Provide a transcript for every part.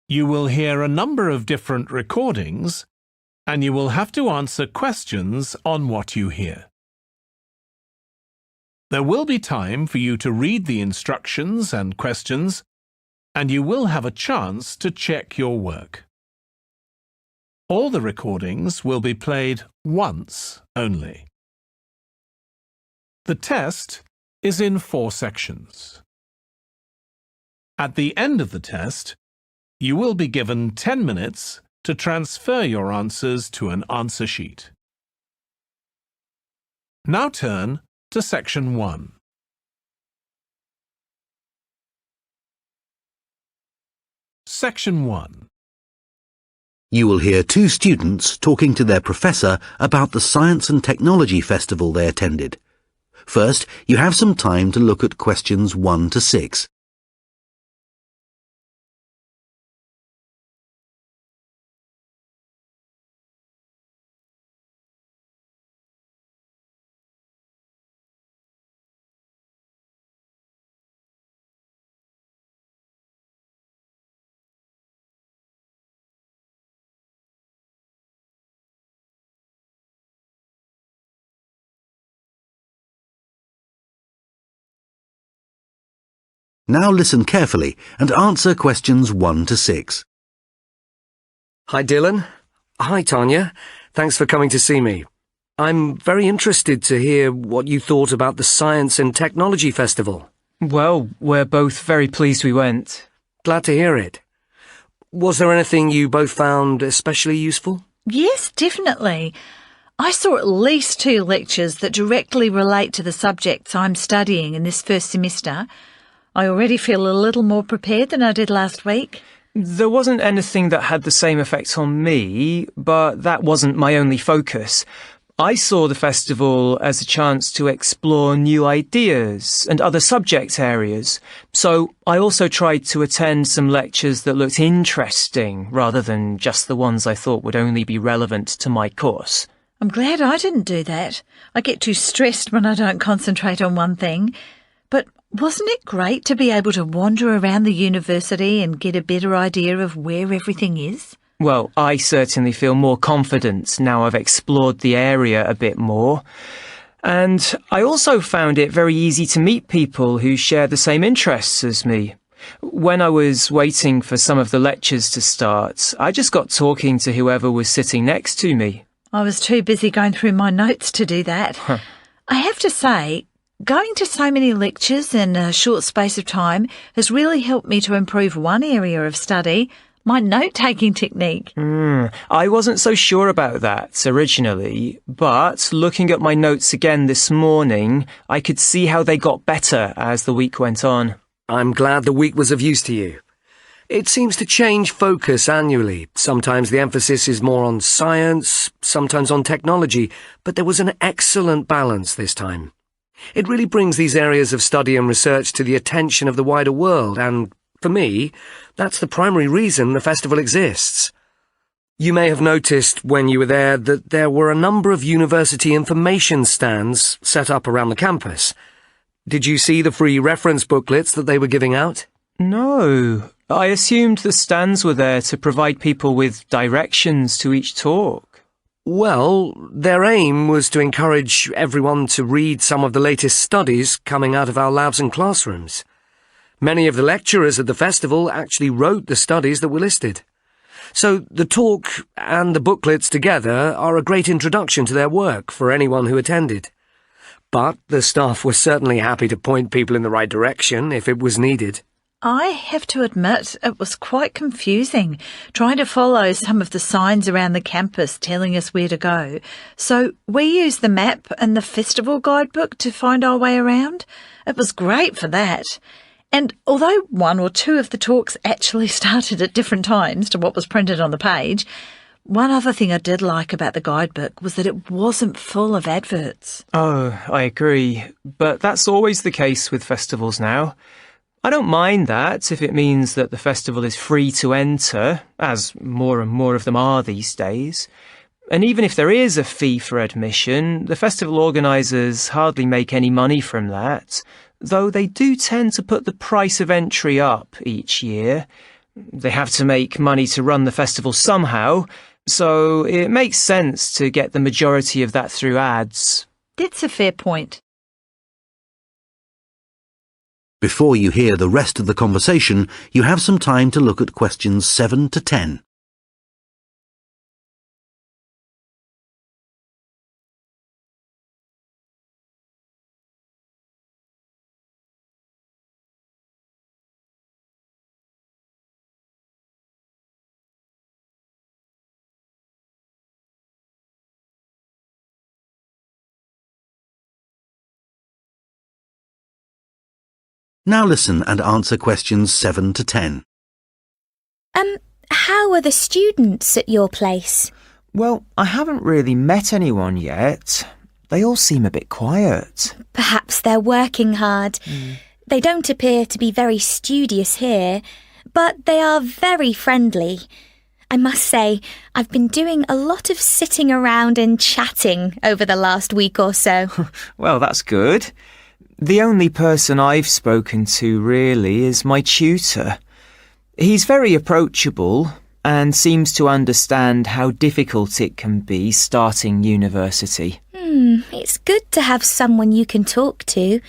You will hear a number of different recordings, and you will have to answer questions on what you hear. There will be time for you to read the instructions and questions, and you will have a chance to check your work. All the recordings will be played once only. The test is in 4 sections. At the end of the test, you will be given 10 minutes to transfer your answers to an answer sheet. Now turn to Section 1. Section 1. You will hear 2 students talking to their professor about the Science and Technology Festival they attended. First, you have some time to look at questions 1 to 6. Now listen carefully and answer questions 1 to 6. Hi, Dylan. Hi, Tanya. Thanks for coming to see me. I'm very interested to hear what you thought about the Science and Technology Festival. Well, we're both very pleased we went. Glad to hear it. Was there anything you both found especially useful? Yes, definitely. I saw at least 2 lectures that directly relate to the subjects I'm studying in this first semester. I already feel a little more prepared than I did last week. There wasn't anything that had the same effect on me, but that wasn't my only focus. I saw the festival as a chance to explore new ideas and other subject areas, so I also tried to attend some lectures that looked interesting rather than just the ones I thought would only be relevant to my course. I'm glad I didn't do that. I get too stressed when I don't concentrate on one thing. But wasn't it great to be able to wander around the university and get a better idea of where everything is? Well, I certainly feel more confident now I've explored the area a bit more. And I also found it very easy to meet people who share the same interests as me. When I was waiting for some of the lectures to start, I just got talking to whoever was sitting next to me. I was too busy going through my notes to do that. I have to say, going to so many lectures in a short space of time has really helped me to improve one area of study, my note-taking technique. I wasn't so sure about that originally, but looking at my notes again this morning, I could see how they got better as the week went on. I'm glad the week was of use to you. It seems to change focus annually. Sometimes the emphasis is more on science, sometimes on technology, but there was an excellent balance this time. It really brings these areas of study and research to the attention of the wider world, and, for me, that's the primary reason the festival exists. You may have noticed when you were there that there were a number of university information stands set up around the campus. Did you see the free reference booklets that they were giving out? No, I assumed the stands were there to provide people with directions to each talk. Well, their aim was to encourage everyone to read some of the latest studies coming out of our labs and classrooms. Many of the lecturers at the festival actually wrote the studies that were listed. So the talk and the booklets together are a great introduction to their work for anyone who attended. But the staff were certainly happy to point people in the right direction if it was needed. I have to admit it was quite confusing trying to follow some of the signs around the campus telling us where to go. So we used the map and the festival guidebook to find our way around. It was great for that. And although 1 or 2 of the talks actually started at different times to what was printed on the page, one other thing I did like about the guidebook was that it wasn't full of adverts. Oh, I agree. But that's always the case with festivals now. I don't mind that if it means that the festival is free to enter, as more and more of them are these days. And even if there is a fee for admission, the festival organisers hardly make any money from that, though they do tend to put the price of entry up each year. They have to make money to run the festival somehow, so it makes sense to get the majority of that through ads. That's a fair point. Before you hear the rest of the conversation, you have some time to look at questions 7 to 10. Now listen and answer questions 7 to 10. How are the students at your place? Well, I haven't really met anyone yet. They all seem a bit quiet. Perhaps they're working hard. They don't appear to be very studious here, but they are very friendly. I must say, I've been doing a lot of sitting around and chatting over the last week or so. Well, that's good. The only person I've spoken to really is my tutor. He's very approachable and seems to understand how difficult it can be starting university. It's good to have someone you can talk to,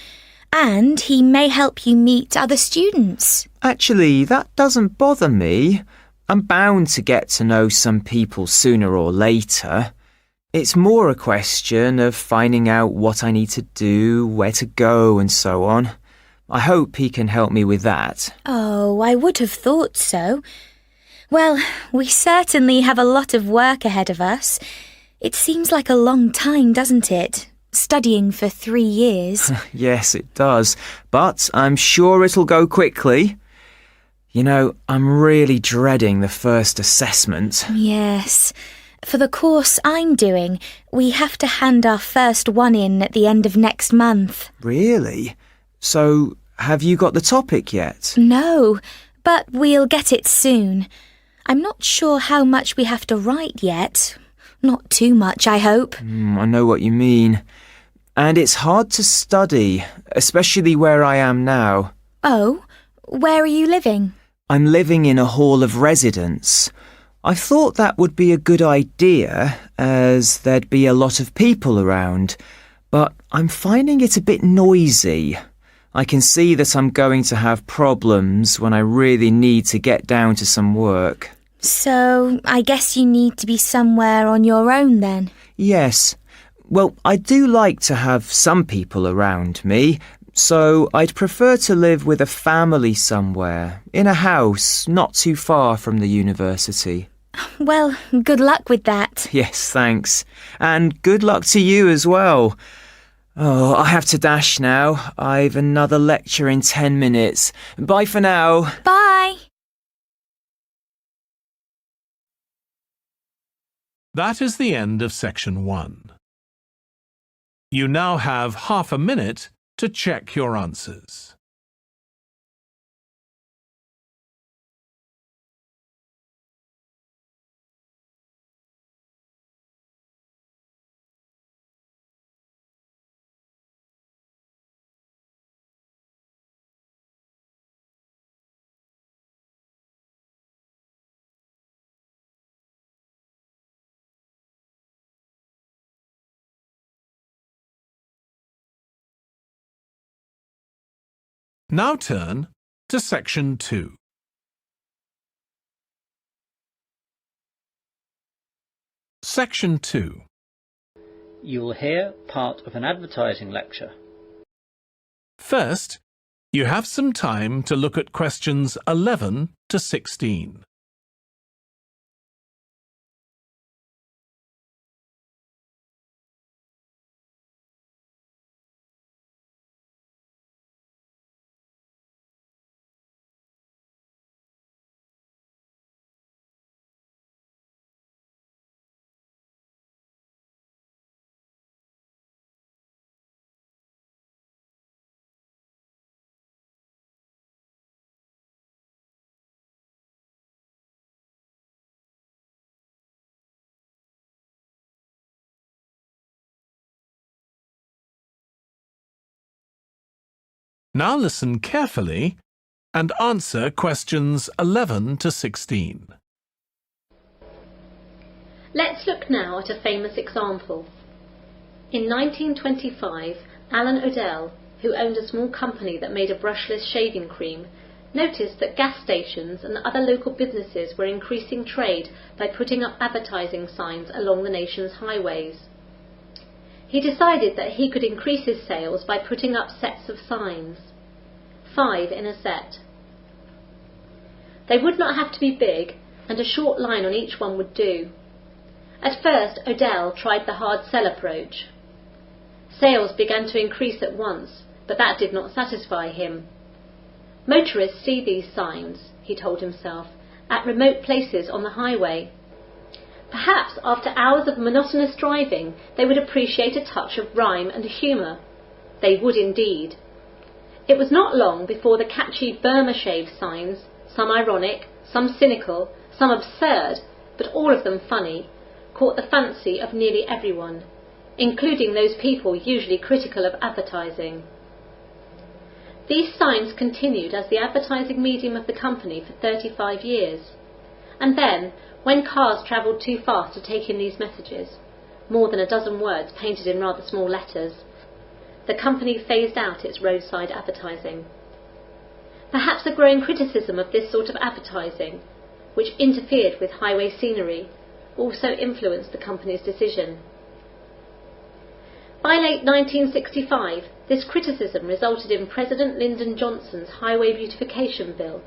and he may help you meet other students. Actually, that doesn't bother me. I'm bound to get to know some people sooner or later. It's more a question of finding out what I need to do, where to go and so on. I hope he can help me with that. Oh, I would have thought so. Well, we certainly have a lot of work ahead of us. It seems like a long time, doesn't it? Studying for 3 years. Yes, it does. But I'm sure it'll go quickly. You know, I'm really dreading the first assessment. Yes. For the course I'm doing, we have to hand our first one in at the end of next month. Really? So, have you got the topic yet? No, but we'll get it soon. I'm not sure how much we have to write yet. Not too much, I hope. I know what you mean. And it's hard to study, especially where I am now. Oh, where are you living? I'm living in a hall of residence. I thought that would be a good idea, as there'd be a lot of people around, but I'm finding it a bit noisy. I can see that I'm going to have problems when I really need to get down to some work. So, I guess you need to be somewhere on your own then? Yes. Well, I do like to have some people around me, so I'd prefer to live with a family somewhere, in a house not too far from the university. Well, good luck with that. Yes, thanks. And good luck to you as well. Oh, I have to dash now. I've another lecture in 10 minutes. Bye for now. Bye. That is the end of section 1. You now have half a minute to check your answers. Now turn to section 2. Section 2. You will hear part of an advertising lecture. First, you have some time to look at questions 11 to 16. Now listen carefully and answer questions 11 to 16. Let's look now at a famous example. In 1925, Alan Odell, who owned a small company that made a brushless shaving cream, noticed that gas stations and other local businesses were increasing trade by putting up advertising signs along the nation's highways. He decided that he could increase his sales by putting up sets of signs, 5 in a set. They would not have to be big, and a short line on each one would do. At first, Odell tried the hard sell approach. Sales began to increase at once, but that did not satisfy him. Motorists see these signs, he told himself, at remote places on the highway. Perhaps after hours of monotonous driving, they would appreciate a touch of rhyme and humour. They would indeed. It was not long before the catchy Burma shave signs, some ironic, some cynical, some absurd, but all of them funny, caught the fancy of nearly everyone, including those people usually critical of advertising. These signs continued as the advertising medium of the company for 35 years, and then, when cars travelled too fast to take in these messages, more than a dozen words painted in rather small letters, the company phased out its roadside advertising. Perhaps a growing criticism of this sort of advertising, which interfered with highway scenery, also influenced the company's decision. By late 1965, this criticism resulted in President Lyndon Johnson's Highway Beautification Bill.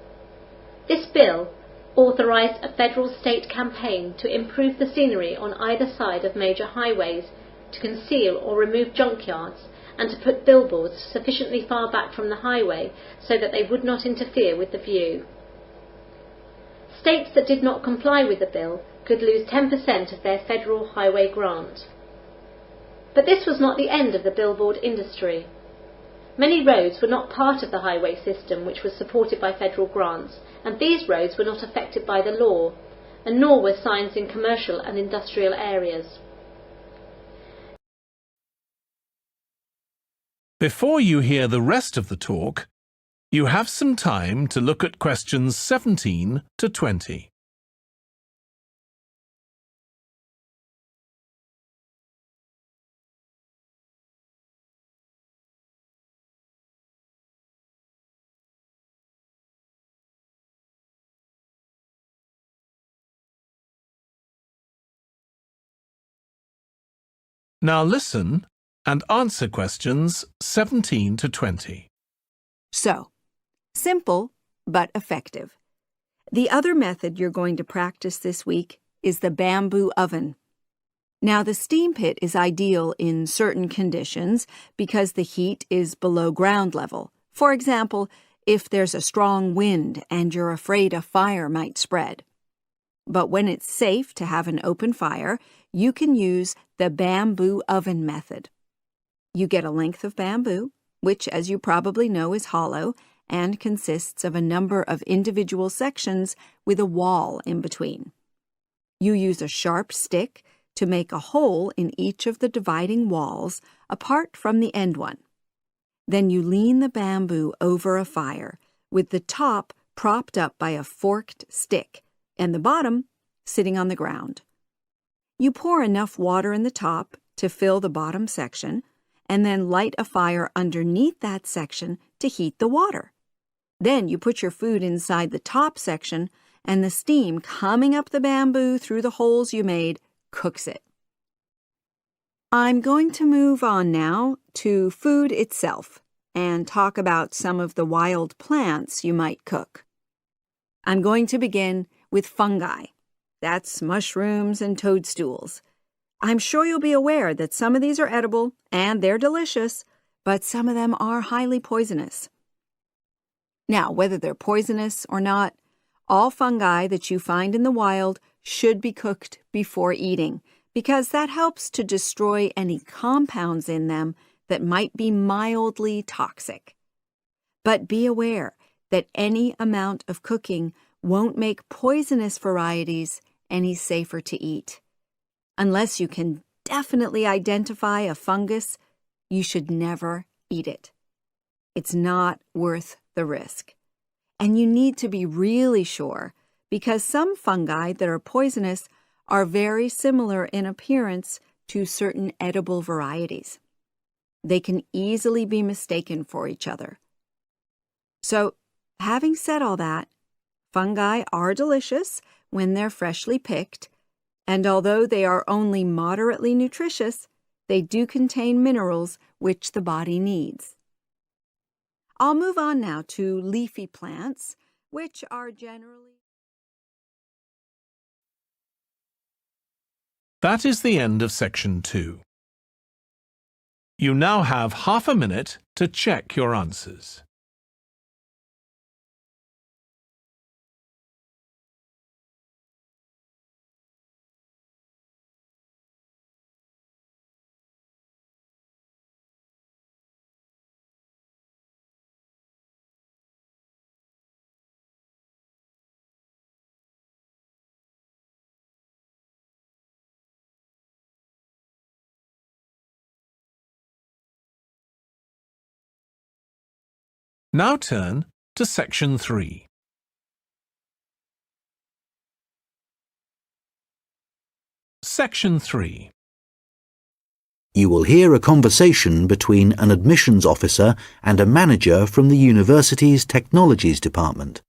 This bill authorised a federal-state campaign to improve the scenery on either side of major highways, to conceal or remove junkyards, and to put billboards sufficiently far back from the highway so that they would not interfere with the view. States that did not comply with the bill could lose 10% of their federal highway grant. But this was not the end of the billboard industry. Many roads were not part of the highway system which was supported by federal grants, and these roads were not affected by the law, and nor were signs in commercial and industrial areas. Before you hear the rest of the talk, you have some time to look at questions 17 to 20. Now listen and answer questions 17 to 20. So, simple but effective. The other method you're going to practice this week is the bamboo oven. Now, the steam pit is ideal in certain conditions because the heat is below ground level. For example, if there's a strong wind and you're afraid a fire might spread. But when it's safe to have an open fire, you can use the bamboo oven method. You get a length of bamboo, which, as you probably know, is hollow and consists of a number of individual sections with a wall in between. You use a sharp stick to make a hole in each of the dividing walls apart from the end one. Then you lean the bamboo over a fire, with the top propped up by a forked stick and the bottom sitting on the ground. You pour enough water in the top to fill the bottom section, and then light a fire underneath that section to heat the water. Then you put your food inside the top section, and the steam coming up the bamboo through the holes you made cooks it. I'm going to move on now to food itself and talk about some of the wild plants you might cook. I'm going to begin with fungi. That's mushrooms and toadstools. I'm sure you'll be aware that some of these are edible and they're delicious, but some of them are highly poisonous. Now, whether they're poisonous or not, all fungi that you find in the wild should be cooked before eating, because that helps to destroy any compounds in them that might be mildly toxic. But be aware that any amount of cooking won't make poisonous varieties any safer to eat. Unless you can definitely identify a fungus, you should never eat it. It's not worth the risk. And you need to be really sure, because some fungi that are poisonous are very similar in appearance to certain edible varieties. They can easily be mistaken for each other. So, having said all that, fungi are delicious when they're freshly picked, and although they are only moderately nutritious, they do contain minerals which the body needs. I'll move on now to leafy plants, which are generally... That is the end of section 2. You now have half a minute to check your answers. Now turn to section 3. Section 3. You will hear a conversation between an admissions officer and a manager from the university's technologies department.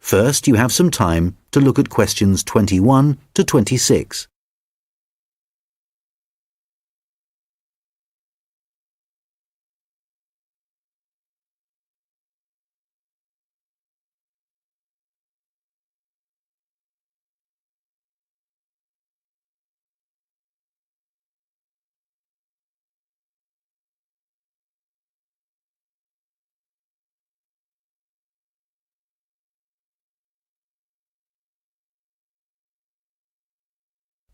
First, you have some time to look at questions 21 to 26.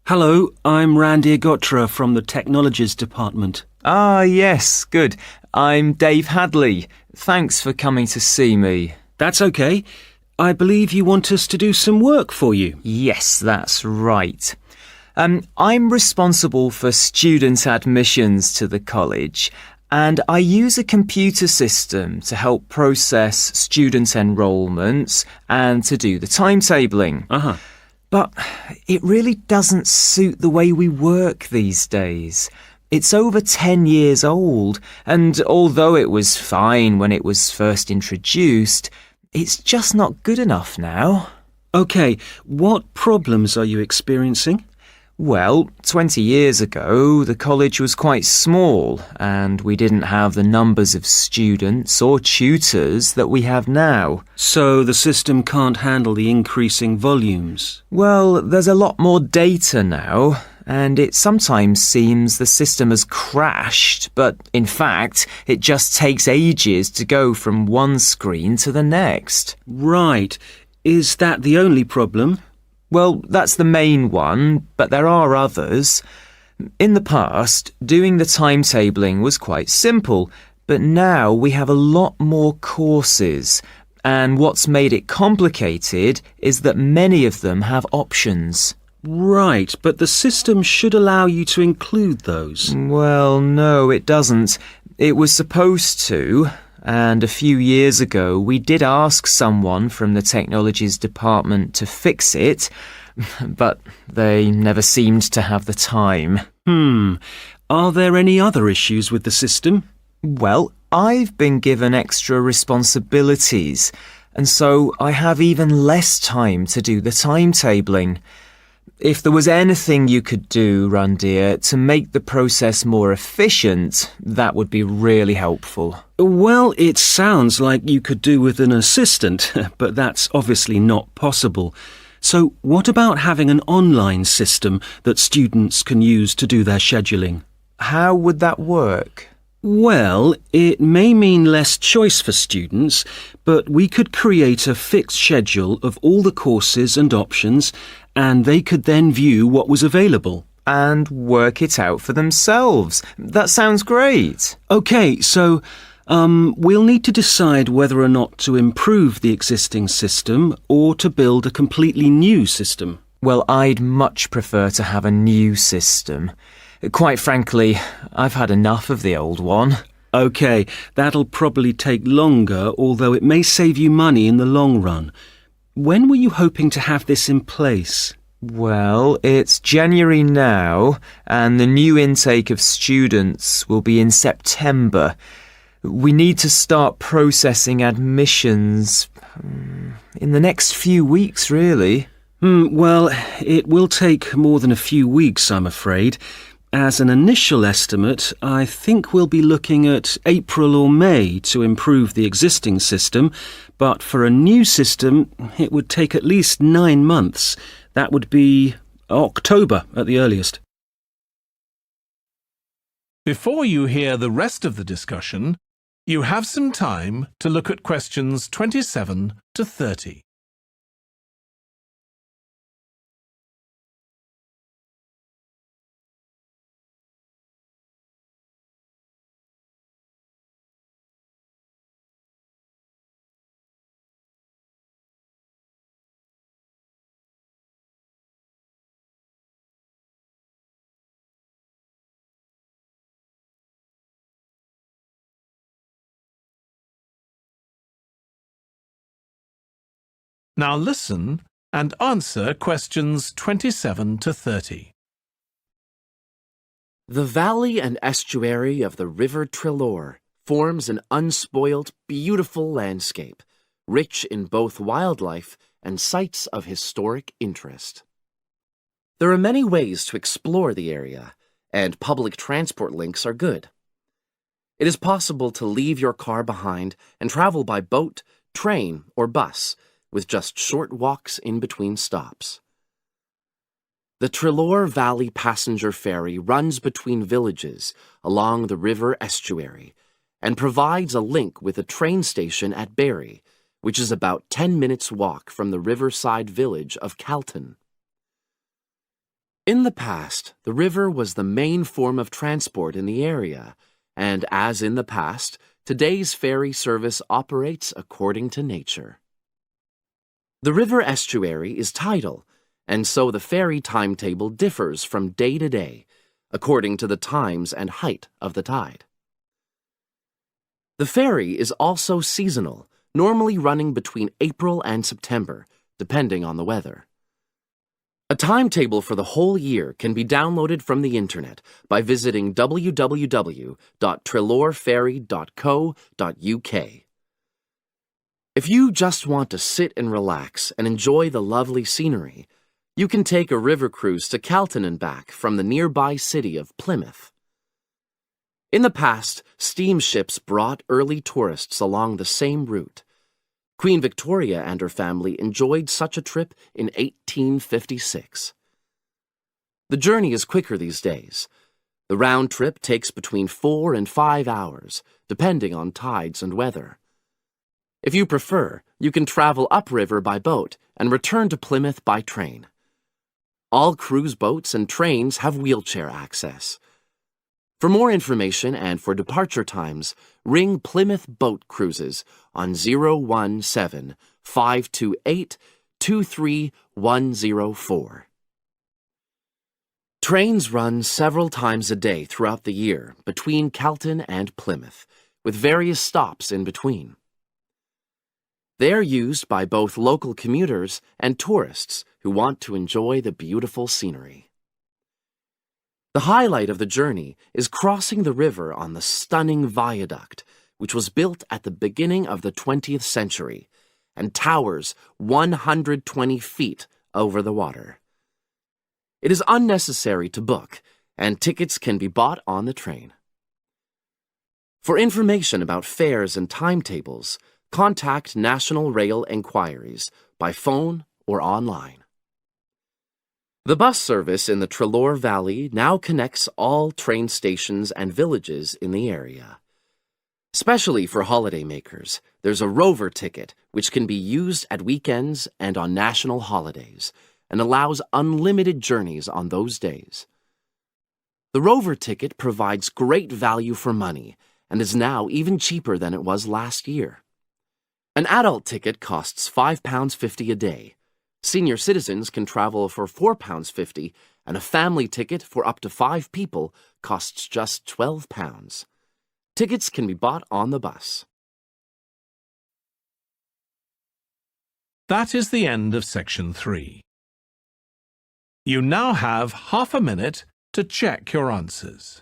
Hello, I'm Randy Agotra from the Technologies Department. Ah, yes, good. I'm Dave Hadley. Thanks for coming to see me. That's okay. I believe you want us to do some work for you. Yes, that's right. I'm responsible for student admissions to the college, and I use a computer system to help process student enrolments and to do the timetabling. But it really doesn't suit the way we work these days. It's over 10 years old, and although it was fine when it was first introduced, it's just not good enough now. Okay, what problems are you experiencing? Well, 20 years ago, the college was quite small, and we didn't have the numbers of students or tutors that we have now. So the system can't handle the increasing volumes? Well, there's a lot more data now, and it sometimes seems the system has crashed, but in fact, it just takes ages to go from one screen to the next. Right. Is that the only problem? Well, that's the main one, but there are others. In the past, doing the timetabling was quite simple, but now we have a lot more courses, and what's made it complicated is that many of them have options. Right, but the system should allow you to include those. Well, no, it doesn't. It was supposed to. And a few years ago, we did ask someone from the technologies department to fix it, but they never seemed to have the time. Are there any other issues with the system? Well, I've been given extra responsibilities, and so I have even less time to do the timetabling. If there was anything you could do, Randir, to make the process more efficient, that would be really helpful. Well, it sounds like you could do with an assistant, but that's obviously not possible. So what about having an online system that students can use to do their scheduling? How would that work? Well, it may mean less choice for students, but we could create a fixed schedule of all the courses and options, and they could then view what was available. And work it out for themselves. That sounds great. OK, so we'll need to decide whether or not to improve the existing system or to build a completely new system. Well, I'd much prefer to have a new system. Quite frankly, I've had enough of the old one. OK, that'll probably take longer, although it may save you money in the long run. When were you hoping to have this in place? Well, it's January now, and the new intake of students will be in September. We need to start processing admissions in the next few weeks, really. Well, it will take more than a few weeks, I'm afraid. As an initial estimate, I think we'll be looking at April or May to improve the existing system, but for a new system, it would take at least 9 months. That would be October at the earliest. Before you hear the rest of the discussion, you have some time to look at questions 27 to 30. Now listen and answer questions 27 to 30. The valley and estuary of the River Trelor forms an unspoilt, beautiful landscape, rich in both wildlife and sites of historic interest. There are many ways to explore the area, and public transport links are good. It is possible to leave your car behind and travel by boat, train, or bus, with just short walks in between stops. The Trelor Valley Passenger Ferry runs between villages along the river estuary and provides a link with a train station at Barry, which is about 10 minutes' walk from the riverside village of Calton. In the past, the river was the main form of transport in the area, and as in the past, today's ferry service operates according to nature. The river estuary is tidal, and so the ferry timetable differs from day to day, according to the times and height of the tide. The ferry is also seasonal, normally running between April and September, depending on the weather. A timetable for the whole year can be downloaded from the internet by visiting www.trelorferry.co.uk. If you just want to sit and relax and enjoy the lovely scenery, you can take a river cruise to Calton and back from the nearby city of Plymouth. In the past, steamships brought early tourists along the same route. Queen Victoria and her family enjoyed such a trip in 1856. The journey is quicker these days. The round trip takes between 4 and 5 hours, depending on tides and weather. If you prefer, you can travel upriver by boat and return to Plymouth by train. All cruise boats and trains have wheelchair access. For more information and for departure times, ring Plymouth Boat Cruises on 017 528 23104. Trains run several times a day throughout the year between Calton and Plymouth, with various stops in between. They are used by both local commuters and tourists who want to enjoy the beautiful scenery. The highlight of the journey is crossing the river on the stunning viaduct, which was built at the beginning of the 20th century and towers 120 feet over the water. It is unnecessary to book, and tickets can be bought on the train. For information about fares and timetables, contact National Rail Enquiries by phone or online. The bus service in the Trelor Valley now connects all train stations and villages in the area. Especially for holidaymakers, there's a Rover ticket which can be used at weekends and on national holidays and allows unlimited journeys on those days. The Rover ticket provides great value for money and is now even cheaper than it was last year. An adult ticket costs £5.50 a day. Senior citizens can travel for £4.50, and a family ticket for up to 5 people costs just £12. Tickets can be bought on the bus. That is the end of section 3. You now have half a minute to check your answers.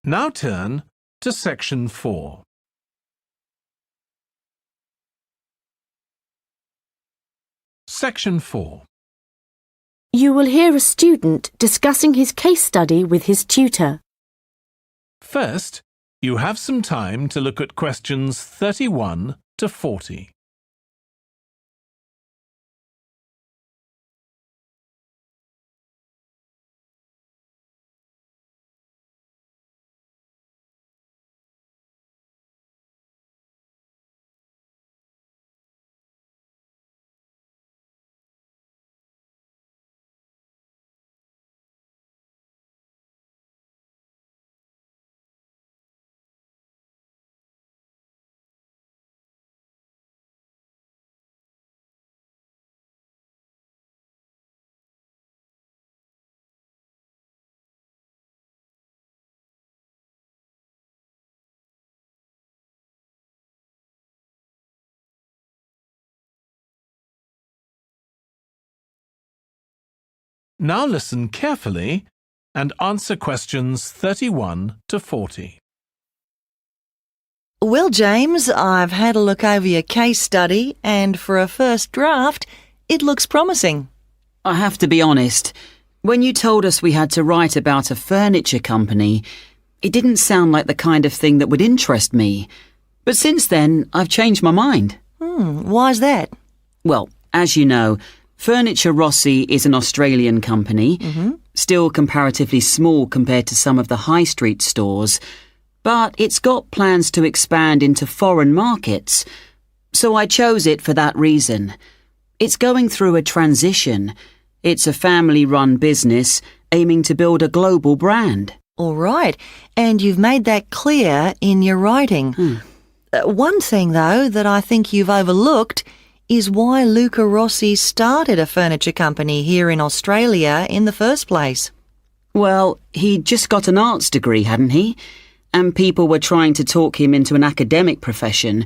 Now turn to section 4. Section 4. You will hear a student discussing his case study with his tutor. First, you have some time to look at questions 31 to 40. Now listen carefully and answer questions 31 to 40. Well, James, I've had a look over your case study, and for a first draft, it looks promising. I have to be honest. When you told us we had to write about a furniture company, it didn't sound like the kind of thing that would interest me. But since then, I've changed my mind. Why's that? Well, as you know, Furniture Rossi is an Australian company, still comparatively small compared to some of the high street stores, but it's got plans to expand into foreign markets, so I chose it for that reason. It's going through a transition. It's a family-run business aiming to build a global brand. All right, and you've made that clear in your writing. One thing, though, that I think you've overlooked is why Luca Rossi started a furniture company here in Australia in the first place. Well, he'd just got an arts degree, hadn't he? And people were trying to talk him into an academic profession,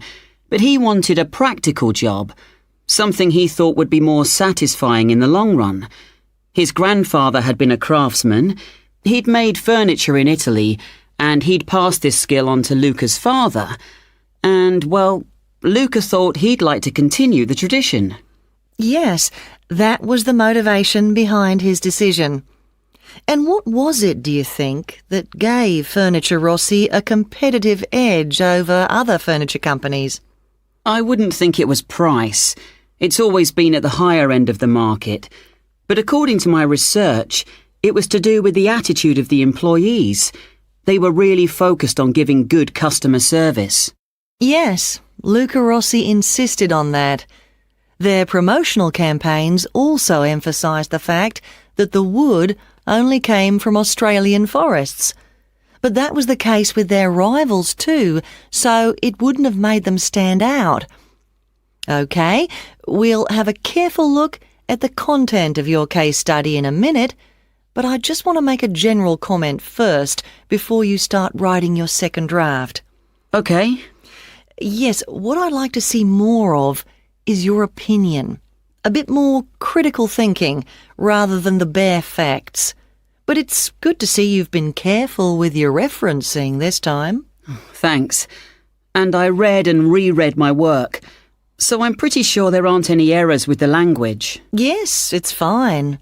but he wanted a practical job, something he thought would be more satisfying in the long run. His grandfather had been a craftsman, he'd made furniture in Italy, and he'd passed this skill on to Luca's father. And, well, Luca thought he'd like to continue the tradition. Yes, that was the motivation behind his decision. And what was it, do you think, that gave Furniture Rossi a competitive edge over other furniture companies? I wouldn't think it was price. It's always been at the higher end of the market. But according to my research, it was to do with the attitude of the employees. They were really focused on giving good customer service. Yes, Luca Rossi insisted on that. Their promotional campaigns also emphasised the fact that the wood only came from Australian forests. But that was the case with their rivals too, so it wouldn't have made them stand out. OK, we'll have a careful look at the content of your case study in a minute, but I just want to make a general comment first before you start writing your second draft. OK. Yes, what I'd like to see more of is your opinion. A bit more critical thinking rather than the bare facts. But it's good to see you've been careful with your referencing this time. Thanks. And I read and reread my work, so I'm pretty sure there aren't any errors with the language. Yes, it's fine.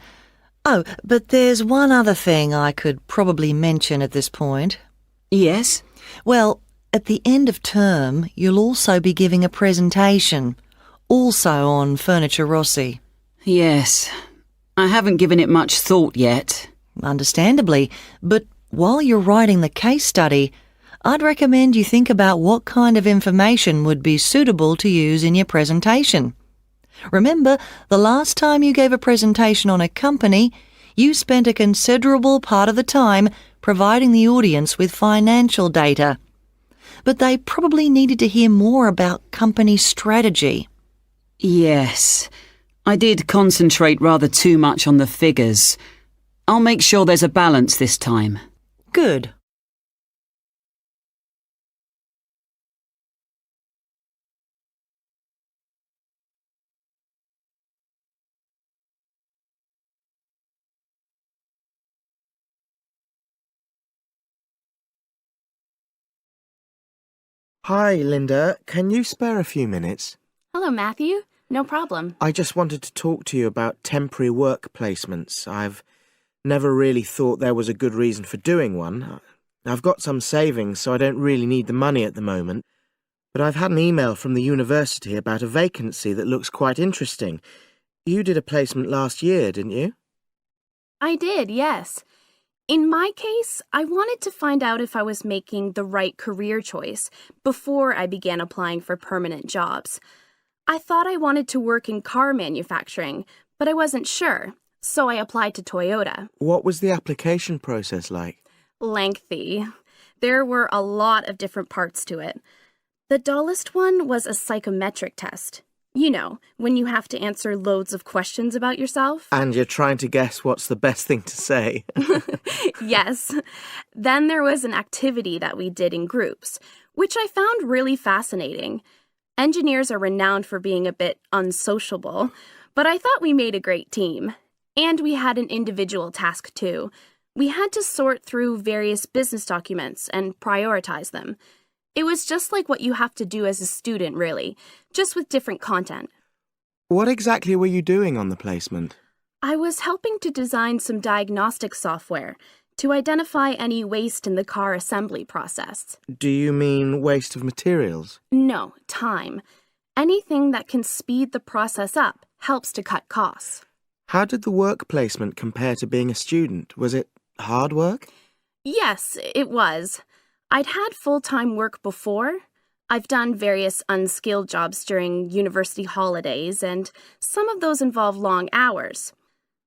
Oh, but there's one other thing I could probably mention at this point. Yes? Well, at the end of term, you'll also be giving a presentation, also on Furniture Rossi. Yes. I haven't given it much thought yet. Understandably, but while you're writing the case study, I'd recommend you think about what kind of information would be suitable to use in your presentation. Remember, the last time you gave a presentation on a company, you spent a considerable part of the time providing the audience with financial data. But they probably needed to hear more about company strategy. Yes, I did concentrate rather too much on the figures. I'll make sure there's a balance this time. Good. Hi, Linda. Can you spare a few minutes? Hello, Matthew. No problem. I just wanted to talk to you about temporary work placements. I've never really thought there was a good reason for doing one. I've got some savings, so I don't really need the money at the moment. But I've had an email from the university about a vacancy that looks quite interesting. You did a placement last year, didn't you? I did, yes. In my case, I wanted to find out if I was making the right career choice before I began applying for permanent jobs. I thought I wanted to work in car manufacturing, but I wasn't sure, so I applied to Toyota. What was the application process like? Lengthy. There were a lot of different parts to it. The dullest one was a psychometric test. You know, when you have to answer loads of questions about yourself. And you're trying to guess what's the best thing to say. Yes. Then there was an activity that we did in groups, which I found really fascinating. Engineers are renowned for being a bit unsociable, but I thought we made a great team. And we had an individual task too. We had to sort through various business documents and prioritize them. It was just like what you have to do as a student, really, just with different content. What exactly were you doing on the placement? I was helping to design some diagnostic software to identify any waste in the car assembly process. Do you mean waste of materials? No, time. Anything that can speed the process up helps to cut costs. How did the work placement compare to being a student? Was it hard work? Yes, it was. I'd had full-time work before. I've done various unskilled jobs during university holidays, and some of those involve long hours.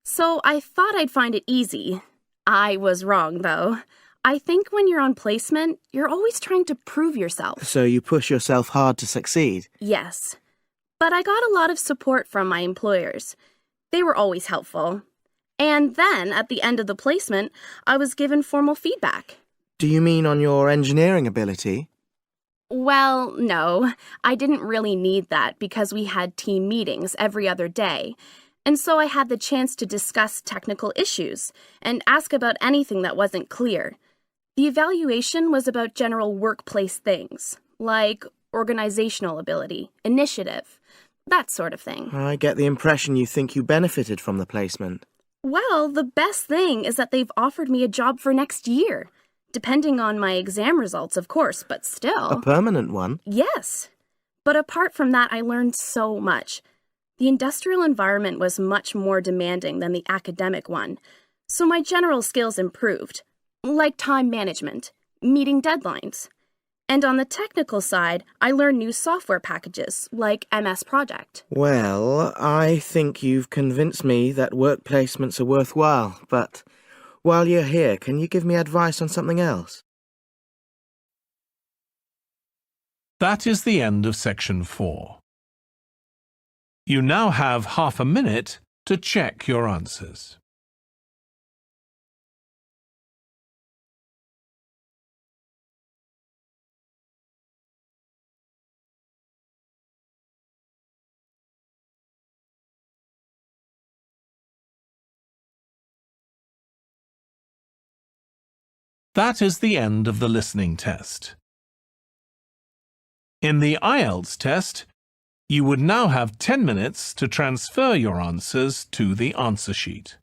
So I thought I'd find it easy. I was wrong, though. I think when you're on placement, you're always trying to prove yourself. So you push yourself hard to succeed? Yes. But I got a lot of support from my employers. They were always helpful. And then, at the end of the placement, I was given formal feedback. Do you mean on your engineering ability? Well, no. I didn't really need that because we had team meetings every other day. And so I had the chance to discuss technical issues and ask about anything that wasn't clear. The evaluation was about general workplace things, like organizational ability, initiative, that sort of thing. I get the impression you think you benefited from the placement. Well, the best thing is that they've offered me a job for next year. Depending on my exam results, of course, but still. A permanent one? Yes. But apart from that, I learned so much. The industrial environment was much more demanding than the academic one, so my general skills improved, like time management, meeting deadlines. And on the technical side, I learned new software packages, like MS Project. Well, I think you've convinced me that work placements are worthwhile, but while you're here, can you give me advice on something else? That is the end of section 4. You now have half a minute to check your answers. That is the end of the listening test. In the IELTS test, you would now have 10 minutes to transfer your answers to the answer sheet.